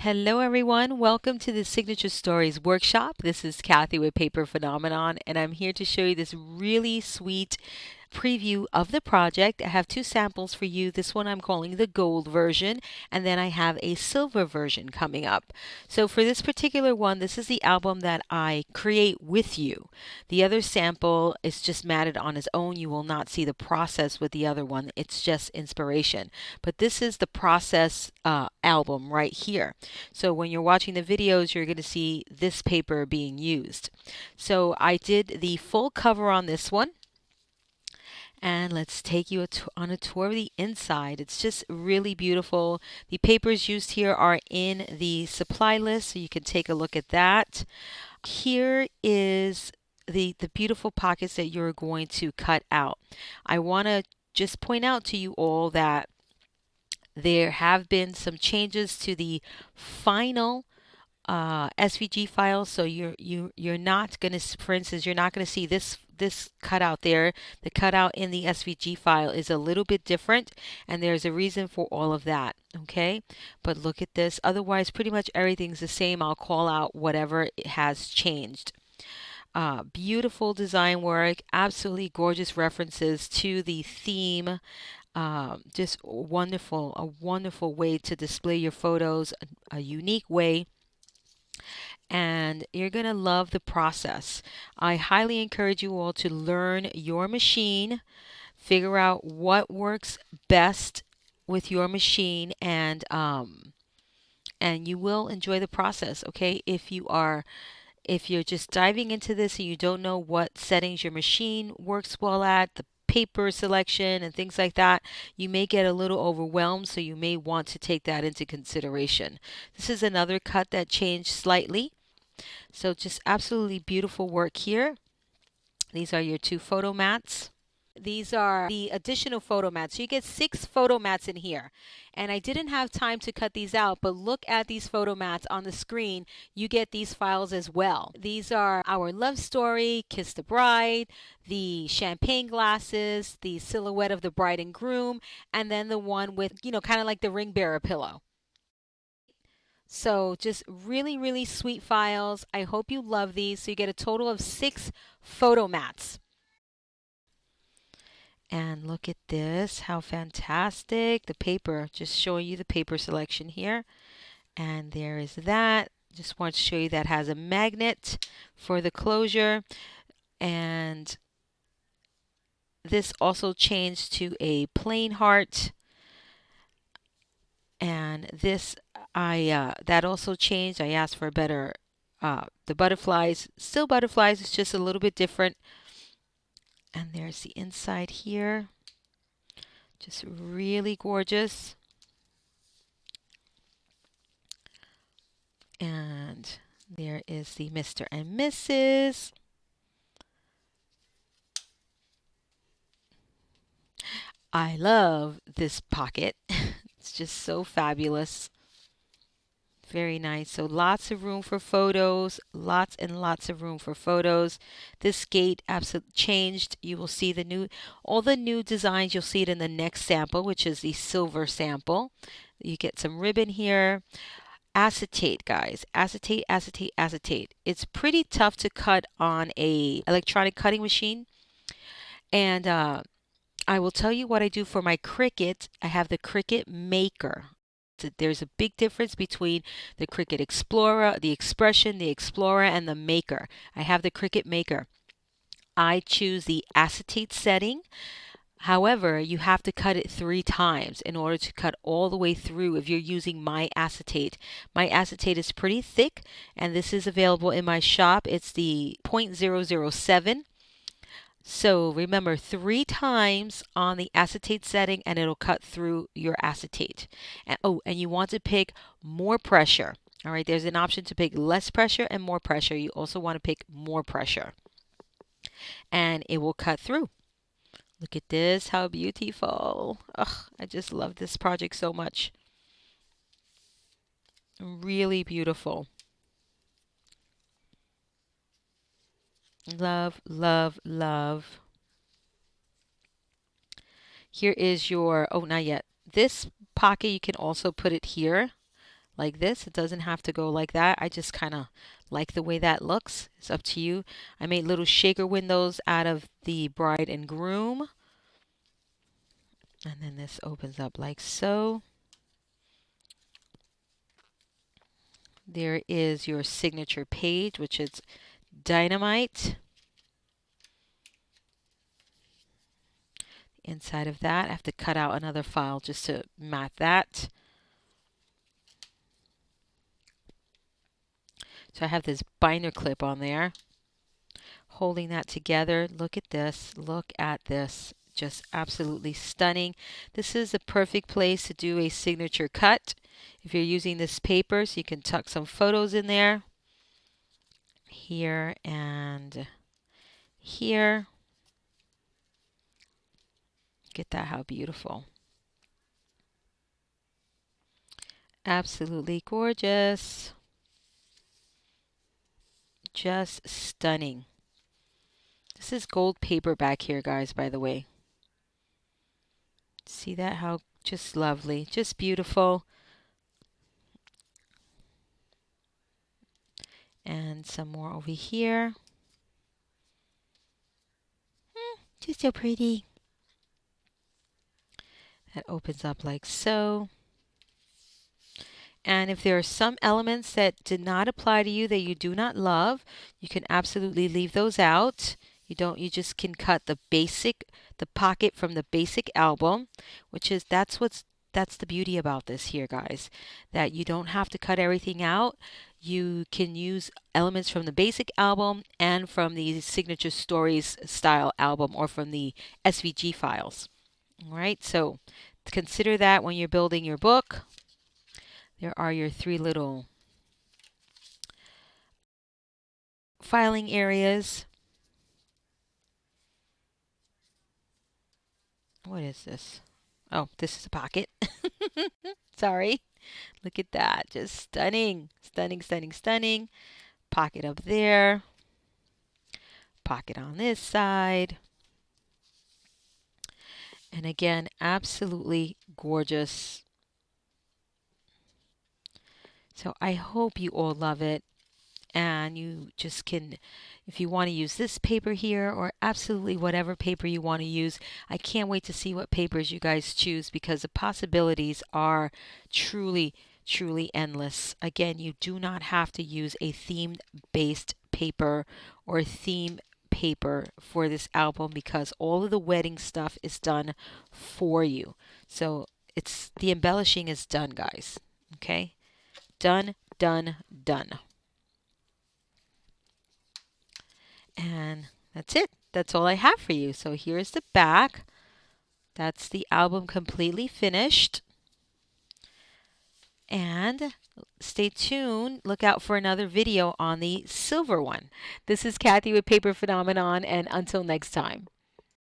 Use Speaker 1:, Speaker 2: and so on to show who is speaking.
Speaker 1: Hello everyone, welcome to the Signature Stories workshop. This is Kathy with Paper Phenomenon, and I'm here to show you this really sweet preview of the project. I have two samples for you. This one I'm calling the gold version, and then I have a silver version coming up. So for this particular one, this is the album that I create with you. The other sample is just matted on its own. You will not see the process with the other one. It's just inspiration. But this is the process album right here. So when you're watching the videos, you're going to see this paper being used. So I did the full cover on this one. And let's take you on a tour of the inside. It's just really beautiful. The papers used here are in the supply list, so you can take a look at that. Here is the beautiful pockets that you're going to cut out. I want to just point out to you all that there have been some changes to the final SVG file, so you're not going to, for instance, you're not going to see this cutout there. The cutout in the SVG file is a little bit different, and there's a reason for all of that. Okay, but look at this. Otherwise, pretty much everything's the same. I'll call out whatever has changed. Beautiful design work, absolutely gorgeous references to the theme. Just wonderful, a wonderful way to display your photos, a unique way, and you're going to love the process. I highly encourage you all to learn your machine, figure out what works best with your machine, and you will enjoy the process. Okay, if you're just diving into this and you don't know what settings your machine works well at, the paper selection and things like that, you may get a little overwhelmed, so you may want to take that into consideration. This is another cut that changed slightly. So just absolutely beautiful work here. These are your two photo mats. These are the additional photo mats. So you get 6 photo mats in here. And I didn't have time to cut these out, but look at these photo mats on the screen. You get these files as well. These are our love story, Kiss the Bride, the champagne glasses, the silhouette of the bride and groom, and then the one with, kind of like the ring bearer pillow. So just really, really sweet files. I hope you love these. So you get a total of 6 photo mats. And look at this, how fantastic. The paper, just showing you the paper selection here. And there is that. Just want to show you that has a magnet for the closure. And this also changed to a plain heart. And this, that also changed. I asked for a better, the butterflies, still butterflies, it's just a little bit different. And there's the inside here. Just really gorgeous. And there is the Mr. and Mrs. I love this pocket. It's just so fabulous. Very nice. So lots of room for photos, lots and lots of room for photos. This gate absolutely changed. You will see all the new designs. You'll see it in the next sample, which is the silver sample. You get some ribbon here. Acetate, guys. Acetate, acetate, acetate. It's pretty tough to cut on a electronic cutting machine. And I will tell you what I do for my Cricut. I have the Cricut Maker. There's a big difference between the Cricut Explorer, the Expression, the Explorer, and the Maker. I have the Cricut Maker. I choose the acetate setting. However, you have to cut it 3 times in order to cut all the way through if you're using my acetate. My acetate is pretty thick, and this is available in my shop. It's the 0.007. So remember, 3 times on the acetate setting and it'll cut through your acetate. And, and you want to pick more pressure. All right, there's an option to pick less pressure and more pressure. You also want to pick more pressure. And it will cut through. Look at this, how beautiful. Ugh, I just love this project so much. Really beautiful. Love, love, love. Here is your, oh, not yet. This pocket, you can also put it here, like this. It doesn't have to go like that. I just kind of like the way that looks. It's up to you. I made little shaker windows out of the bride and groom. And then this opens up like so. There is your signature page, which is dynamite. Inside of that, I have to cut out another file just to mat that. So I have this binder clip on there, holding that together. Look at this. Look at this. Just absolutely stunning. This is the perfect place to do a signature cut. If you're using this paper, so you can tuck some photos in there. Here and here. Get that, how beautiful. Absolutely gorgeous. Just stunning. This is gold paper back here, guys, by the way. See that? How just lovely. Just beautiful. And some more over here. Just so pretty. That opens up like so. And if there are some elements that did not apply to you that you do not love, you can absolutely leave those out. You just can cut the pocket from the basic album, which is, that's the beauty about this here, guys, that you don't have to cut everything out. You can use elements from the basic album and from the Signature Stories style album, or from the SVG files. All right, so consider that when you're building your book. There are your 3 little filing areas. What is this? Oh, this is a pocket. Sorry. Look at that. Just stunning. Stunning, stunning, stunning. Pocket up there. Pocket on this side. And again, absolutely gorgeous. So I hope you all love it. And you just can, if you want to use this paper here, or absolutely whatever paper you want to use. I can't wait to see what papers you guys choose, because the possibilities are truly, truly endless. Again, you do not have to use a theme-based paper or theme paper for this album, because all of the wedding stuff is done for you. So it's, the embellishing is done, guys. Okay? Done, done, done. And that's it. That's all I have for you. So here's the back. That's the album completely finished. And stay tuned. Look out for another video on the silver one. This is Kathy with Paper Phenomenon, and until next time.